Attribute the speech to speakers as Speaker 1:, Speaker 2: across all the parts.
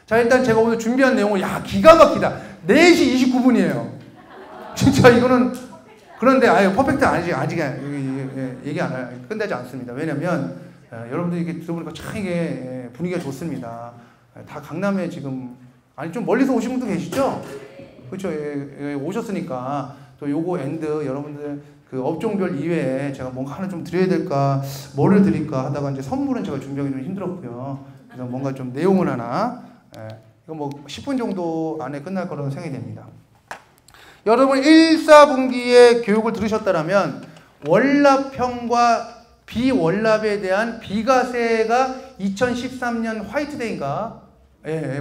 Speaker 1: 자, 일단 제가 오늘 준비한 내용은 기가 막히다. 4시 29분이에요. 진짜 이거는 그런데 퍼펙트 아직 얘기 안 해요. 끝나지 않습니다. 왜냐면 여러분들 이게 들어보니까 참 이게 분위기가 좋습니다. 다 강남에 지금 좀 멀리서 오신 분도 계시죠? 그렇죠. 오셨으니까 또 요거 엔드 여러분들 그 업종별 이외에 제가 뭔가 하나 좀 드려야 될까, 뭐를 드릴까 하다가 이제 선물은 제가 준비하기 좀 힘들었고요. 그래서 뭔가 좀 내용을 하나, 이거 뭐 10분 정도 안에 끝날 거라고 생각이 됩니다. 여러분 1, 4분기에 교육을 들으셨다면 월납형과 비월납에 대한 비과세가 2013년 화이트데이인가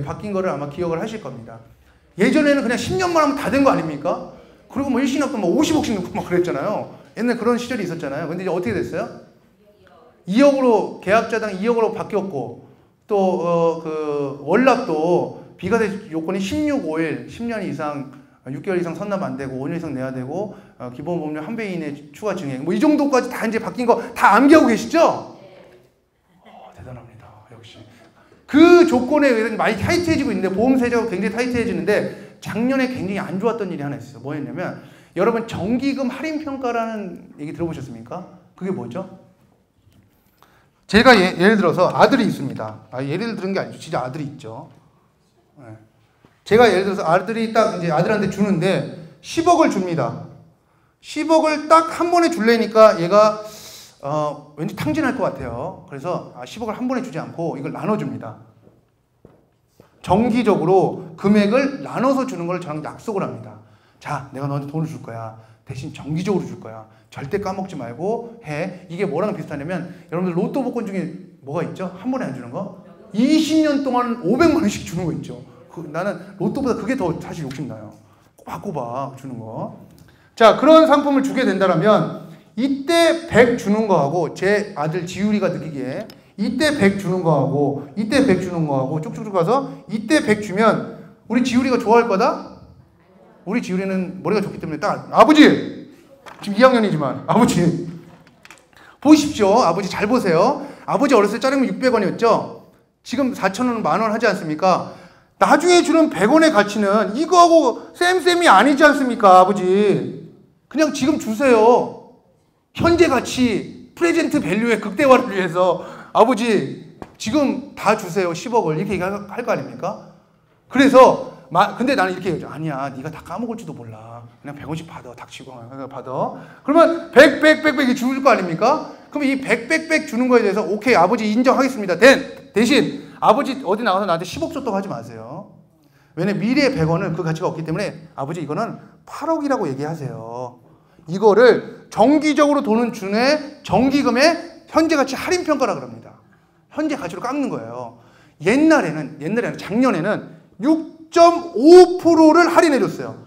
Speaker 1: 바뀐 거를 아마 기억을 하실 겁니다. 예전에는 그냥 10년만 하면 다 된 거 아닙니까? 그리고 뭐 일시납도 뭐 50억씩 넣고 막 그랬잖아요. 옛날 그런 시절이 있었잖아요. 근데 이제 어떻게 됐어요? 2억으로 계약자당 2억으로 바뀌었고 또 그 월납도 비과세 요건이 16, 10년 이상 6개월 이상 선납 안 되고 5년 이상 내야 되고 기본보험료 1배 이내 추가 증액 뭐 이 정도까지 다 이제 바뀐 거 다 암기하고 계시죠? 대단합니다. 역시 그 조건에 의해서 많이 타이트해지고 있는데 보험세제가 굉장히 타이트해지는데 작년에 굉장히 안 좋았던 일이 하나 있어요. 뭐였냐면 여러분 정기금 할인평가라는 얘기 들어보셨습니까? 그게 뭐죠? 제가 예를 들어서 아들이 있습니다. 예를 들은 게 아니죠. 진짜 아들이 있죠. 제가 예를 들어서 아들이 딱 이제 아들한테 주는데 10억을 줍니다. 10억을 딱 한 번에 줄래니까 얘가 왠지 탕진할 것 같아요. 그래서 10억을 한 번에 주지 않고 이걸 나눠줍니다. 정기적으로 금액을 나눠서 주는 걸 저랑 약속을 합니다. 자, 내가 너한테 돈을 줄 거야. 대신 정기적으로 줄 거야. 절대 까먹지 말고 해. 이게 뭐랑 비슷하냐면 여러분들 로또 복권 중에 뭐가 있죠? 한 번에 안 주는 거? 20년 동안 500만 원씩 주는 거 있죠. 나는 로또보다 그게 더 사실 욕심나요. 꼬박꼬박 주는 거. 자, 그런 상품을 주게 된다면 이때 100 주는 거하고 제 아들 지율이가 느끼기에 이때 100 주는 거하고 이때 100 주는 거하고 쭉쭉쭉 가서 이때 100 주면 우리 지율이가 좋아할 거다? 우리 지율이는 머리가 좋기 때문에 딱 아버지! 지금 2학년이지만 아버지 보십시오. 아버지 잘 보세요. 아버지 어렸을 때 짜장면 600원이었죠? 지금 4,000원, 만원 하지 않습니까? 나중에 주는 100원의 가치는 이거하고 쌤이 아니지 않습니까? 아버지 그냥 지금 주세요. 현재 가치 프레젠트 밸류의 극대화를 위해서 아버지 지금 다 주세요. 10억을 이렇게 얘기할 거 아닙니까? 그래서 근데 나는 이렇게 얘기하죠. 아니야 네가 다 까먹을지도 몰라. 그냥 100원씩 받아. 닥치고 받아. 그러면 100 줄 거 아닙니까? 그럼 이 100 주는 거에 대해서 오케이 아버지 인정하겠습니다. 대신 아버지 어디 나가서 나한테 10억 줬다고 하지 마세요. 왜냐면 미래의 100원은 그 가치가 없기 때문에 아버지 이거는 8억이라고 얘기하세요. 이거를 정기적으로 돈은 주네 정기금의 현재 가치 할인평가라 그럽니다. 현재 가치로 깎는 거예요. 옛날에는 작년에는 6.5%를 할인해 줬어요.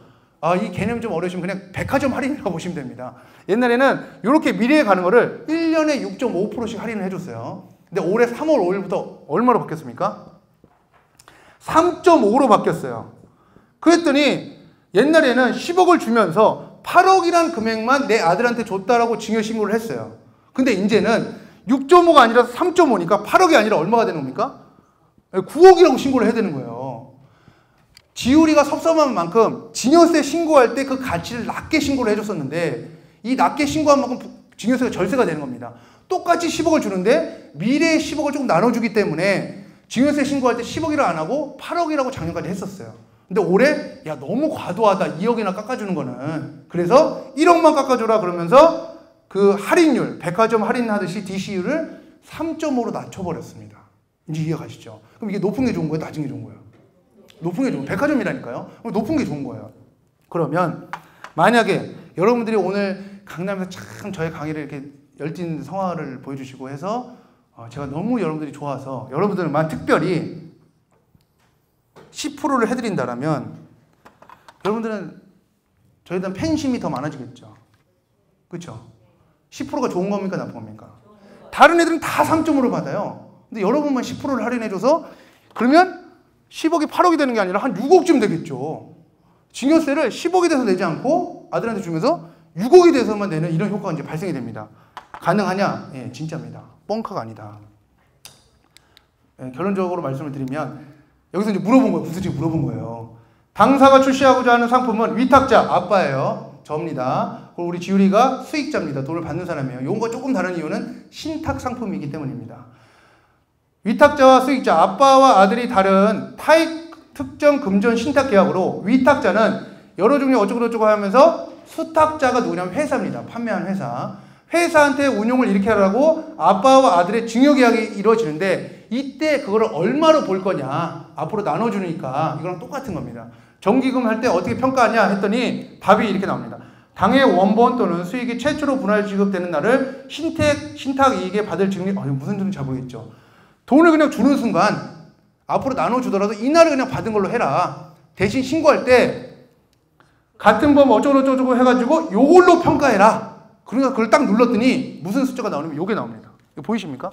Speaker 1: 이 개념 좀 어려우시면 그냥 백화점 할인이라고 보시면 됩니다. 옛날에는 이렇게 미래에 가는 거를 1년에 6.5%씩 할인을 해줬어요. 근데 올해 3월 5일부터 얼마로 바뀌었습니까? 3.5로 바뀌었어요. 그랬더니 옛날에는 10억을 주면서 8억이란 금액만 내 아들한테 줬다라고 증여신고를 했어요. 근데 이제는 6.5가 아니라 3.5니까 8억이 아니라 얼마가 되는 겁니까? 9억이라고 신고를 해야 되는 거예요. 지율이가 섭섭한 만큼 증여세 신고할 때 그 가치를 낮게 신고를 해줬었는데 이 낮게 신고한 만큼 증여세가 절세가 되는 겁니다. 똑같이 10억을 주는데 미래의 10억을 조금 나눠주기 때문에 증여세 신고할 때 10억이라 안 하고 8억이라고 작년까지 했었어요. 근데 올해 야 너무 과도하다 2억이나 깎아주는 거는 그래서 1억만 깎아줘라 그러면서 그 할인율 백화점 할인하듯이 DC율을 3.5로 낮춰버렸습니다. 이제 이해 가시죠? 그럼 이게 높은 게 좋은 거예요? 낮은 게 좋은 거예요? 높은 게 좋은 거예요. 백화점이라니까요. 높은 게 좋은 거예요. 그러면 만약에 여러분들이 오늘 강남에서 참 저의 강의를 이렇게 열띤 성화를 보여주시고 해서 제가 너무 여러분들이 좋아서 여러분들만 특별히 10%를 해드린다라면 여러분들은 저에 대한 팬심이 더 많아지겠죠. 그렇죠? 10%가 좋은 겁니까? 나쁜 겁니까? 다른 애들은 다 3.5를 받아요. 근데 여러분만 10%를 할인해줘서 그러면 10억이 8억이 되는 게 아니라 한 6억쯤 되겠죠. 증여세를 10억이 돼서 내지 않고 아들한테 주면서 6억이 돼서만 내는 이런 효과가 이제 발생이 됩니다. 가능하냐? 예, 진짜입니다. 뻥카가 아니다. 예, 결론적으로 말씀을 드리면 여기서 이제 물어본 거예요. 구슬치기 물어본 거예요. 당사가 출시하고자 하는 상품은 위탁자, 아빠예요. 저입니다. 그리고 우리 지율이가 수익자입니다. 돈을 받는 사람이에요. 요거가 조금 다른 이유는 신탁 상품이기 때문입니다. 위탁자와 수익자, 아빠와 아들이 다른 타입 특정 금전 신탁 계약으로 위탁자는 여러 종류 어쩌고저쩌고 하면서 수탁자가 누구냐면 회사입니다. 판매한 회사. 회사한테 운용을 이렇게 하라고 아빠와 아들의 증여 계약이 이루어지는데 이때 그거를 얼마로 볼 거냐. 앞으로 나눠주니까 이거랑 똑같은 겁니다. 정기금 할 때 어떻게 평가하냐 했더니 답이 이렇게 나옵니다. 당해 원본 또는 수익이 최초로 분할 지급되는 날을 신탁 이익에 받을 증리, 무슨 소리인지 잘 모르겠죠. 돈을 그냥 주는 순간 앞으로 나눠주더라도 이날을 그냥 받은 걸로 해라. 대신 신고할 때 같은 법 어쩌고저쩌고 해가지고 요걸로 평가해라. 그러니까 그걸 딱 눌렀더니 무슨 숫자가 나오냐면 요게 나옵니다. 이거 보이십니까?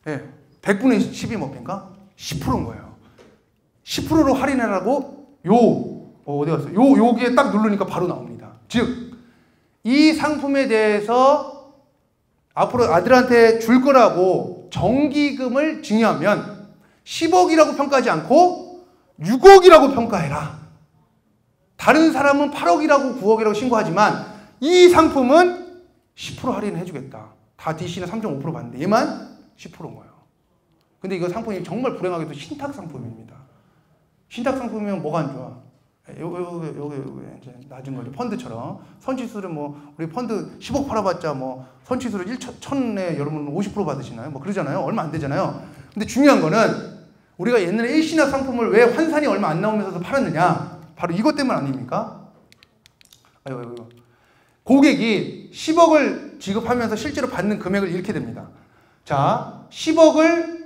Speaker 1: 예, 100분의 10이 뭡니까? 10%인 거예요. 10%로 할인해라고 어디 갔어? 여기에 딱 누르니까 바로 나옵니다. 즉, 이 상품에 대해서 앞으로 아들한테 줄 거라고 정기금을 증여하면 10억이라고 평가하지 않고 6억이라고 평가해라. 다른 사람은 8억이라고 9억이라고 신고하지만 이 상품은 10% 할인해주겠다. 다 DC는 3.5% 받는데 얘만 10%인 거예요. 근데 이거 상품이 정말 불행하게도 신탁 상품입니다. 신탁 상품이면 뭐가 안 좋아? 요게 이제 낮은 거죠. 펀드처럼. 선취수를 우리 펀드 10억 팔아봤자 선취수를 1천에 여러분 50% 받으시나요? 그러잖아요. 얼마 안 되잖아요. 근데 중요한 거는 우리가 옛날에 일신학 상품을 왜 환산이 얼마 안 나오면서도 팔았느냐? 바로 이것 때문 아닙니까? 고객이 10억을 지급하면서 실제로 받는 금액을 잃게 됩니다. 자, 10억을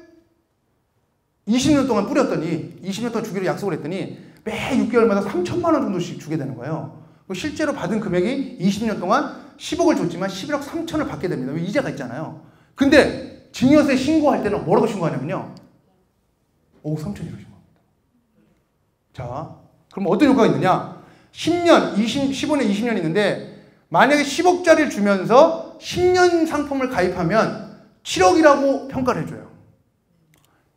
Speaker 1: 20년 동안 뿌렸더니 20년 동안 주기로 약속을 했더니 매 6개월마다 3천만 원 정도씩 주게 되는 거예요. 실제로 받은 금액이 20년 동안 10억을 줬지만 11억 3천을 받게 됩니다. 왜? 이자가 있잖아요. 근데 증여세 신고할 때는 뭐라고 신고하냐면요. 5억 3천이라고 신고합니다. 자, 그럼 어떤 효과가 있느냐? 10년, 15년, 20년 있는데 만약에 10억짜리를 주면서 10년 상품을 가입하면 7억이라고 평가를 해줘요.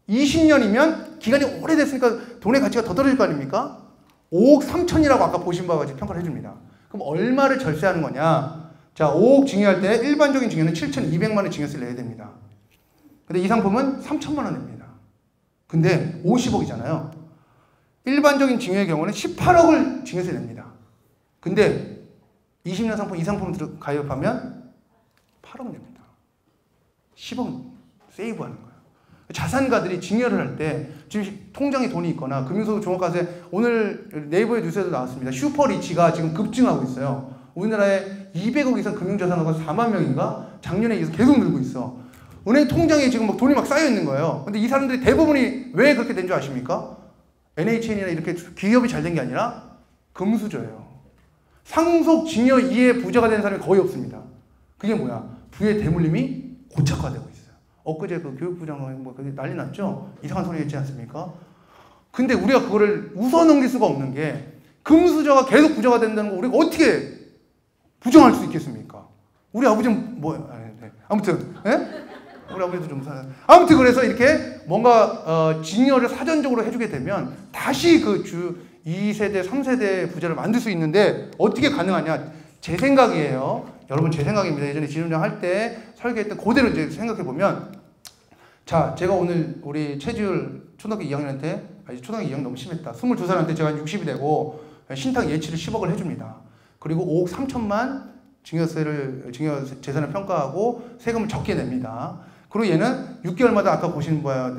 Speaker 1: 20년이면 기간이 오래됐으니까 돈의 가치가 더 떨어질 거 아닙니까? 5억 3천이라고 아까 보신 바와 같이 평가를 해줍니다. 그럼 얼마를 절세하는 거냐? 자, 5억 증여할 때 일반적인 증여는 7,200만 원 증여세를 내야 됩니다. 근데 이 상품은 3천만 원 냅니다. 근데 50억이잖아요. 일반적인 증여의 경우는 18억을 증여세 냅니다. 근데 20년 상품, 이 상품을 가입하면 8억 냅니다. 10억 세이브하는 거예요. 자산가들이 증여를 할 때 지금 통장에 돈이 있거나 금융소득 종합과세 오늘 네이버의 뉴스에도 나왔습니다. 슈퍼리치가 지금 급증하고 있어요. 우리나라에 200억 이상 금융자산가가 4만 명인가? 작년에 계속 늘고 있어. 은행 통장에 지금 돈이 막 쌓여 있는 거예요. 근데 이 사람들이 대부분이 왜 그렇게 된 줄 아십니까? NHN이나 이렇게 기업이 잘 된 게 아니라 금수저예요. 상속 증여 이해 부자가 된 사람이 거의 없습니다. 그게 뭐야? 부의 대물림이 고착화되고 있어요. 엊그제 그 교육부장이 그게 난리 났죠? 이상한 소리 했지 않습니까? 근데 우리가 그거를 웃어 넘길 수가 없는 게 금수저가 계속 부자가 된다는 거 우리가 어떻게 부정할 수 있겠습니까? 우리 아버지는 아무튼, 예? 우리 아버지도 좀 아무튼 그래서 이렇게 뭔가 증여를 사전적으로 해주게 되면 다시 그 2세대, 3세대 부자를 만들 수 있는데 어떻게 가능하냐? 제 생각이에요. 여러분 제 생각입니다. 예전에 진흥장 할 때 설계했던 그대로 이제 생각해 보면 자, 제가 오늘 우리 최지율 초등학교 2학년한테 초등학교 2학년 너무 심했다. 22살한테 제가 60이 되고 신탁 예치를 10억을 해줍니다. 그리고 5억 3천만 증여 재산을 평가하고 세금을 적게 냅니다. 그리고 얘는 6개월마다 아까 보신 바와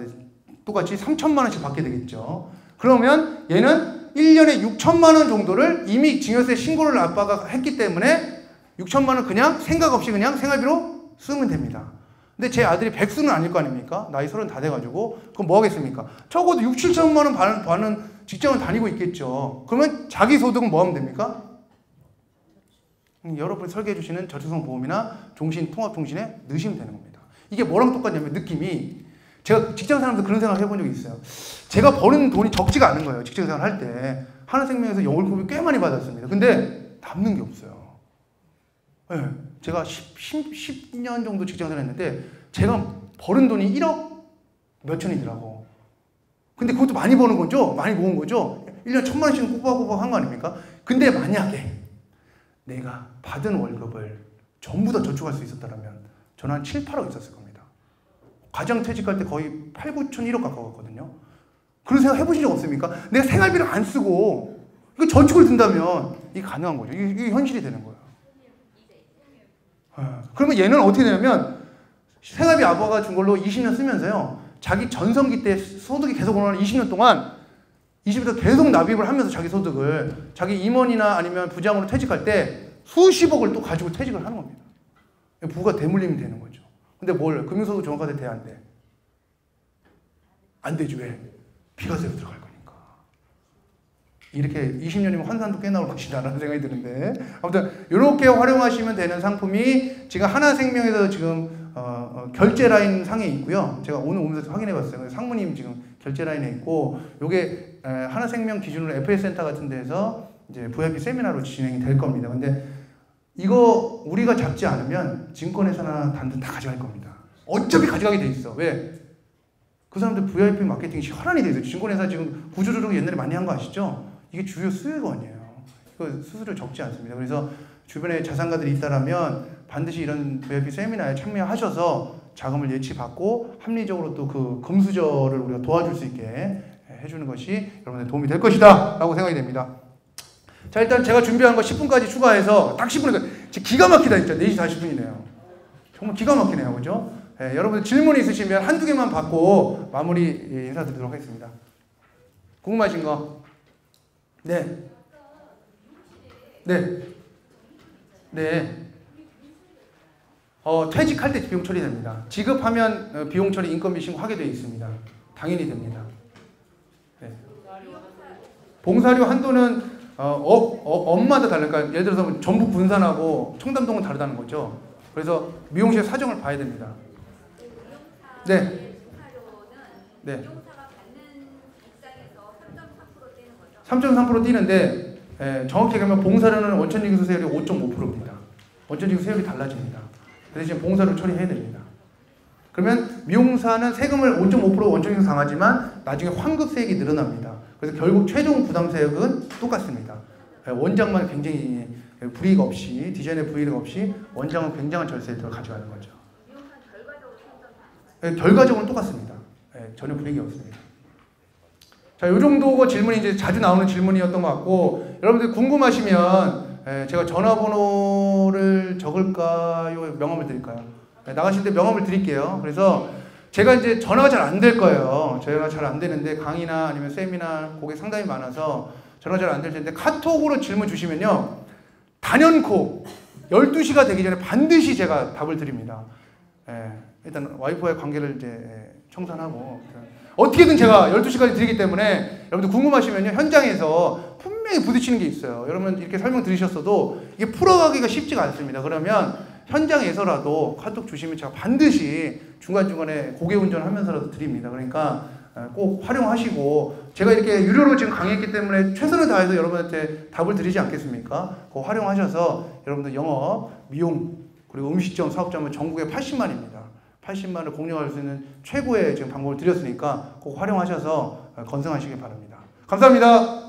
Speaker 1: 똑같이 3천만 원씩 받게 되겠죠. 그러면 얘는 1년에 6천만 원 정도를 이미 증여세 신고를 아빠가 했기 때문에 6천만 원 그냥 생각 없이 그냥 생활비로 쓰면 됩니다. 근데 제 아들이 백수는 아닐 거 아닙니까? 나이 30 다 돼가지고 그럼 뭐 하겠습니까? 적어도 6, 7천만 원 받는 직장을 다니고 있겠죠. 그러면 자기 소득은 뭐 하면 됩니까? 여러분이 설계해 주시는 저축성 보험이나 종신통합통신에 넣으시면 되는 겁니다. 이게 뭐랑 똑같냐면 느낌이 제가 직장 사람들 그런 생각을 해본 적이 있어요. 제가 버는 돈이 적지가 않은 거예요. 직장생활 할 때. 하나생명에서 월급을 꽤 많이 받았습니다. 근데 남는 게 없어요. 네, 제가 10년 정도 직장생활 했는데 제가 버는 돈이 1억 몇 천이더라고. 그것도 많이 버는 거죠? 많이 모은 거죠? 1년에 1,000만 원씩은 꼬박꼬박 한 거 아닙니까? 근데 만약에 내가 받은 월급을 전부 다 저축할 수 있었다면 저는 한 7, 8억 있었을 겁니다. 가장 퇴직할 때 거의 8, 9천, 1억 가까웠거든요. 그런 생각 해보신 적 없습니까? 내가 생활비를 안 쓰고 이거 저축을 든다면 이게 가능한 거죠. 이게 현실이 되는 거예요. 그러면 얘는 어떻게 되냐면 생활비 아빠가 준 걸로 20년 쓰면서요. 자기 전성기 때 소득이 계속 오르는 20년 동안 20에서 계속 납입을 하면서 자기 소득을 자기 임원이나 아니면 부장으로 퇴직할 때 수십억을 또 가지고 퇴직을 하는 겁니다. 부가 대물림이 되는 거죠. 근데 뭘? 금융소득 종합과세 돼, 안 돼? 안 되지. 왜? 비과세로 들어갈 거니까. 이렇게 20년이면 환산도 꽤 나올 것이다 라는 생각이 드는데, 아무튼 이렇게 활용하시면 되는 상품이 지금 하나생명에서 지금 결제 라인 상에 있고요. 제가 오늘 오면서 확인해 봤어요. 상무님 지금 결제 라인에 있고, 요게 하나생명 기준으로 FS 센터 같은 데서 이제 VIP 세미나로 진행이 될 겁니다. 근데 이거 우리가 잡지 않으면 증권회사나 단들 다 가져갈 겁니다. 어차피 가져가게 돼 있어. 왜? 그 사람들 VIP 마케팅이 혈안이 돼 있어요. 증권회사 지금 구조조정 옛날에 많이 한 거 아시죠? 이게 주요 수익원이에요. 이거 수수료 적지 않습니다. 그래서 주변에 자산가들이 있다라면 반드시 이런 VIP 세미나에 참여하셔서 자금을 예치받고 합리적으로 또 그 금수저를 우리가 도와줄 수 있게 해주는 것이 여러분의 도움이 될 것이다 라고 생각이 됩니다. 자, 일단 제가 준비한 거 10분까지 추가해서 딱 10분이니까 기가 막히다. 진짜 4시 40분이네요. 정말 기가 막히네요. 그죠? 여러분 질문 있으시면 한두 개만 받고 마무리 인사드리도록 하겠습니다. 궁금하신 거? 네. 네. 네. 퇴직할 때 비용 처리됩니다. 지급하면 비용 처리 인건비 신고하게 되어 있습니다. 당연히 됩니다. 네. 봉사료 한도는 업마다 다르니까 예를 들어서 전북 분산하고 청담동은 다르다는 거죠. 그래서 미용실 사정을 봐야 됩니다. 네. 네. 3.3% 뛰는데 정확히 얘기하면 봉사료는 원천징수 세율이 5.5%입니다. 원천징수 세율이 달라집니다. 그 대신 봉사료 처리해야 됩니다. 그러면 미용사는 세금을 5.5% 원천징수 당하지만 나중에 환급세액이 늘어납니다. 그래서 결국 최종 부담세액은 똑같습니다. 원장만 굉장히 불이익 없이, 디자인의 불이익 없이 원장은 굉장한 절세를 가져가는 거죠. 결과적으로는 똑같습니다. 전혀 불이익이 없습니다. 자, 요 정도가 질문이 이제 자주 나오는 질문이었던 것 같고, 여러분들 궁금하시면 제가 전화번호를 적을까요? 명함을 드릴까요? 나가실 때 명함을 드릴게요. 그래서 제가 이제 전화가 잘 안 될 거예요. 전화가 잘 안 되는데 강의나 아니면 세미나 고객 상담이 많아서 전화가 잘 안 될 텐데 카톡으로 질문 주시면요. 단연코 12시가 되기 전에 반드시 제가 답을 드립니다. 일단 와이프와의 관계를 이제 청산하고 어떻게든 제가 12시까지 드리기 때문에 여러분들 궁금하시면요. 현장에서 분명히 부딪히는 게 있어요. 여러분 이렇게 설명 들으셨어도 이게 풀어가기가 쉽지가 않습니다. 그러면 현장에서라도 카톡 주시면 제가 반드시 중간중간에 고개 운전하면서라도 드립니다. 그러니까 꼭 활용하시고, 제가 이렇게 유료로 지금 강의했기 때문에 최선을 다해서 여러분한테 답을 드리지 않겠습니까? 그거 활용하셔서 여러분들 영업, 미용, 그리고 음식점 사업자면 전국에 80만입니다. 80만을 공략할 수 있는 최고의 지금 방법을 드렸으니까 꼭 활용하셔서 건승하시기 바랍니다. 감사합니다.